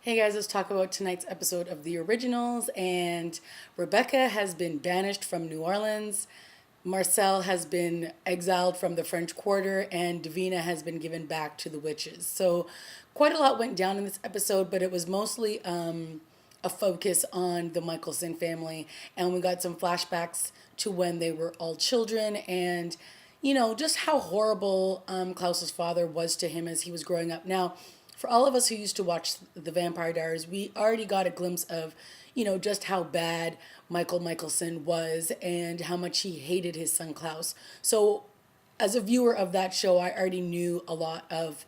Hey guys, let's talk about tonight's episode of The Originals. And Rebecca has been banished from New Orleans. Marcel has been exiled from the French Quarter, and Davina has been given back to the witches. So, quite a lot went down in this episode, but it was mostly a focus on the Michelson family. And we got some flashbacks to when they were all children and just how horrible Klaus's father was to him as he was growing up. Now, for all of us who used to watch the Vampire Diaries, we already got a glimpse of, just how bad Michael Michelson was and how much he hated his son Klaus. So, as a viewer of that show, I already knew a lot of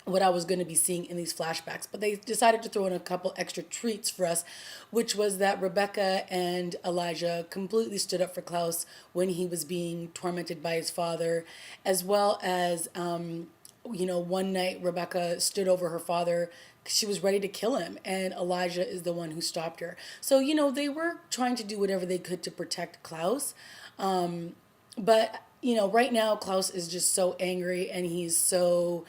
what I was going to be seeing in these flashbacks. But they decided to throw in a couple extra treats for us, which was that Rebecca and Elijah completely stood up for Klaus when he was being tormented by his father, as well as, one night Rebecca stood over her father. She was ready to kill him, and Elijah is the one who stopped her. So, they were trying to do whatever they could to protect Klaus. But, right now, Klaus is just so angry and he's so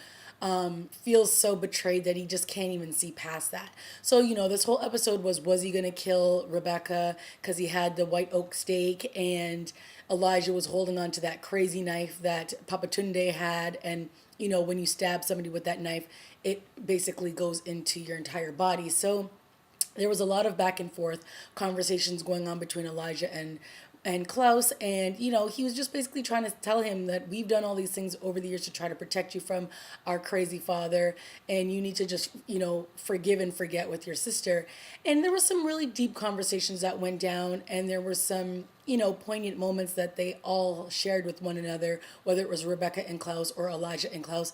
feels so betrayed that he just can't even see past that. So, this whole episode was he going to kill Rebecca because he had the white oak stake and Elijah was holding on to that crazy knife that Papa Tunde had. And, when you stab somebody with that knife, it basically goes into your entire body. So, there was a lot of back and forth conversations going on between Elijah and Klaus, and he was just basically trying to tell him that we've done all these things over the years to try to protect you from our crazy father, and you need to just forgive and forget with your sister. And there were some really deep conversations that went down, and there were some poignant moments that they all shared with one another, whether it was Rebecca and Klaus or Elijah and Klaus.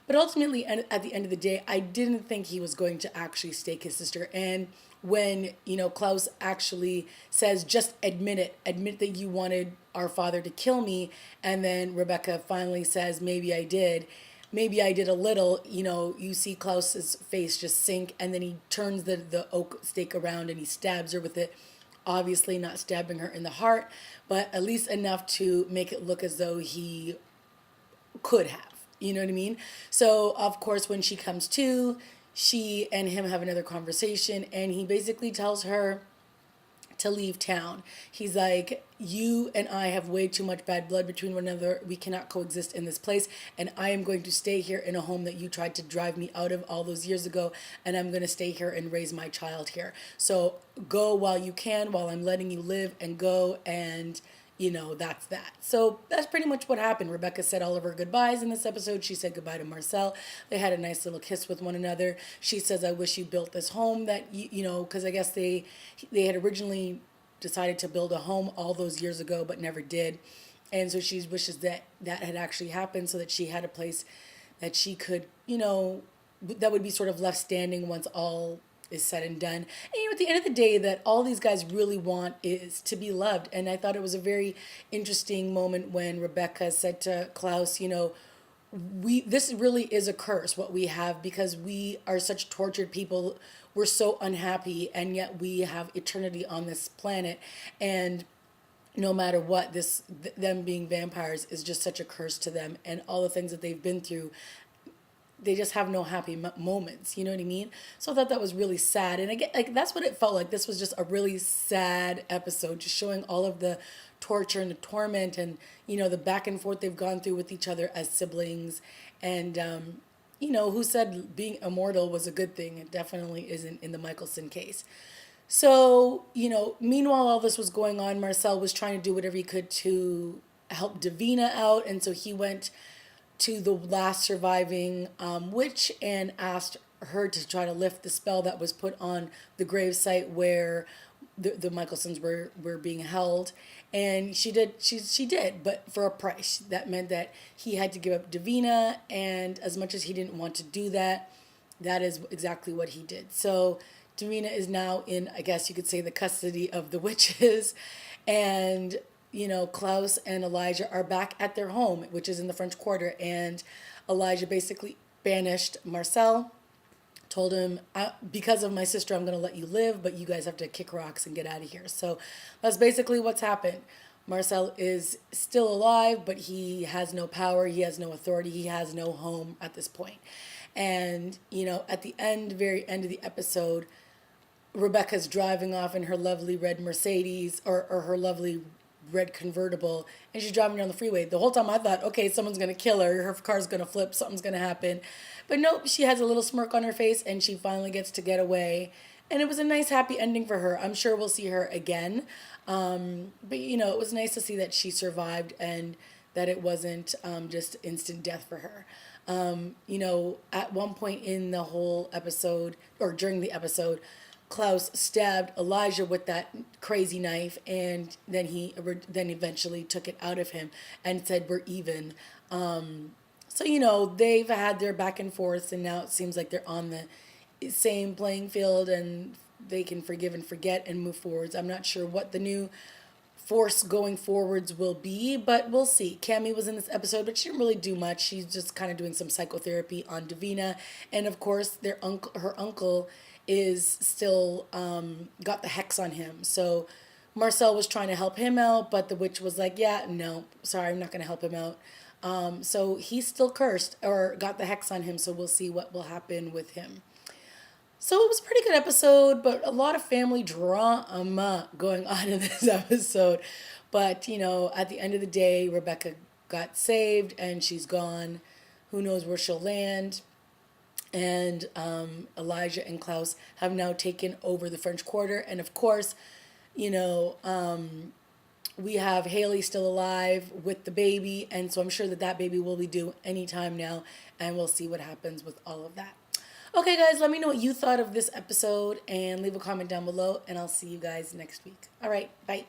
But ultimately, at the end of the day, I didn't think he was going to actually stake his sister. And when, Klaus actually says, just admit it, admit that you wanted our father to kill me. And then Rebecca finally says, maybe I did. Maybe I did a little, you see Klaus's face just sink. And then he turns the oak stake around and he stabs her with it. Obviously not stabbing her in the heart, but at least enough to make it look as though he could have. You know what I mean? So, of course, when she comes to, she and him have another conversation, and he basically tells her to leave town. He's like, you and I have way too much bad blood between one another. We cannot coexist in this place, and I am going to stay here in a home that you tried to drive me out of all those years ago, and I'm going to stay here and raise my child here. So go while you can, while I'm letting you live, and go, and that's that. So that's pretty much what happened. Rebecca said all of her goodbyes in this episode. She said goodbye to Marcel. They had a nice little kiss with one another. She says, I wish you built this home that, because I guess they had originally decided to build a home all those years ago, but never did. And so she wishes that that had actually happened so that she had a place that she could, that would be sort of left standing once all is said and done. And at the end of the day, that all these guys really want is to be loved. And I thought it was a very interesting moment when Rebecca said to Klaus, this really is a curse what we have, because we are such tortured people. We're so unhappy, and yet we have eternity on this planet. And no matter what, them being vampires is just such a curse to them, and all the things that they've been through, they just have no happy moments. You know what I mean? So I thought that was really sad. And again, like, that's what it felt like. This was just a really sad episode, just showing all of the torture and the torment and, the back and forth they've gone through with each other as siblings. And, who said being immortal was a good thing? It definitely isn't in the Michelson case. So, meanwhile, all this was going on, Marcel was trying to do whatever he could to help Davina out. And so he went to the last surviving witch and asked her to try to lift the spell that was put on the gravesite where the Michelsons were being held. And she did, but for a price. That meant that he had to give up Davina, and as much as he didn't want to do that, that is exactly what he did. So Davina is now in, I guess you could say, the custody of the witches. And Klaus and Elijah are back at their home, which is in the French Quarter. And Elijah basically banished Marcel, told him, because of my sister, I'm going to let you live, but you guys have to kick rocks and get out of here. So that's basically what's happened. Marcel is still alive, but he has no power, he has no authority, he has no home at this point. And, at the end, very end of the episode, Rebecca's driving off in her lovely red Mercedes or her lovely red convertible, and she's driving down the freeway. The whole time I thought, okay, someone's going to kill her. Her car's going to flip. Something's going to happen. But nope, she has a little smirk on her face, and she finally gets to get away. And it was a nice, happy ending for her. I'm sure we'll see her again. But, it was nice to see that she survived and that it wasn't just instant death for her. At one point in the whole episode, or during the episode, Klaus stabbed Elijah with that crazy knife, and then then eventually took it out of him and said, "We're even." So they've had their back and forth, and now it seems like they're on the same playing field, and they can forgive and forget and move forwards. I'm not sure what the new force going forwards will be, but we'll see. Cammy was in this episode, but she didn't really do much. She's just kind of doing some psychotherapy on Devine, and of course, her uncle is still got the hex on him. So Marcel was trying to help him out, but the witch was like, "Yeah, no, sorry, I'm not going to help him out." So he's still cursed or got the hex on him. So we'll see what will happen with him. So it was a pretty good episode, but a lot of family drama going on in this episode. But, at the end of the day, Rebecca got saved and she's gone. Who knows where she'll land. And Elijah and Klaus have now taken over the French Quarter. And of course, we have Haley still alive with the baby. And so I'm sure that baby will be due anytime now. And we'll see what happens with all of that. Okay, guys, let me know what you thought of this episode and leave a comment down below. And I'll see you guys next week. All right, bye.